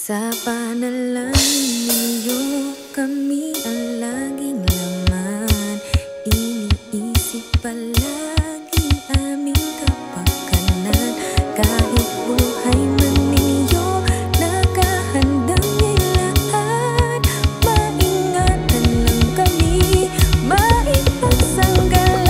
Sa panalangin ninyo, kami ang laging laman. Iniisip palagi aming kapakanan. Kahit buhay man ninyo, nakahandang nilaan. Maingatan lang kami, maipagsanggalan.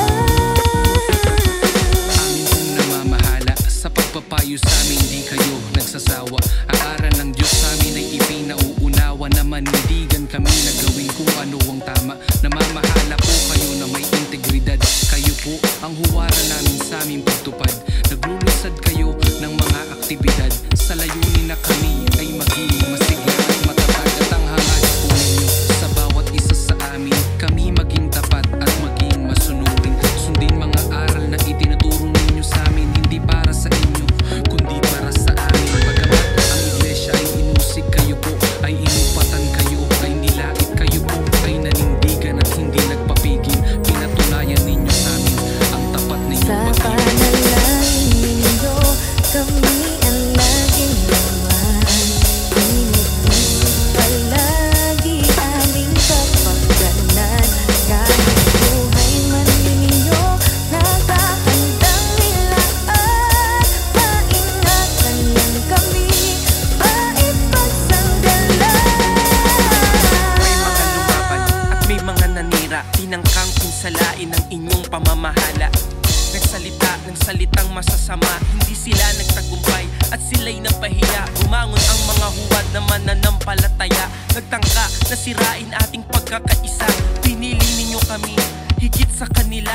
Amin pong namamahala sa pagpapayo sa amin, di kayo nagsasawa. Ang aral ng Diyos sa amin ay ipinauunawa na manindigan kami na gawin kung ano ang tama. Namamahala po kayo na may integridad. Kayo po ang huwaran namin sa aming pagtupad. Naglulusad kayo ng mga aktibidad sa layunin na kami ay maging masigla at matatag. At ang hangad po ninyo sa bawat isa sa amin, kami maging tapat at maging masunurin. Sundin mga aral na itinuturo ninyo sa amin, hindi para sa inyo kundi para sa amin. Bagamat ang iglesia ay inusig, kayo po ay inupatan, kayo ay nilait, kayo po ay nanindigan at hindi nagpapigil. Pinatunayan ninyo sa amin ang tapat ninyong Sa pag-ibig. panalangin ninyo, kami ang laging laman. Iniisip palagi aming kapakanan. Kahit buhay man ninyo, nakahandang nilaan. Maingatan lang kami, maipagsanggalan. May mga lumaban at may mga nanira, tinangkang pinsalain ang inyong pamamahala. Nagsalita ng salitang masasama, hindi sila nagtagumpay at sila'y napahiya. Bumangon ang mga huwad na mananampalataya, nagtangka na sirain ating pagkakaisa. Pinili ninyo kami higit sa kanila,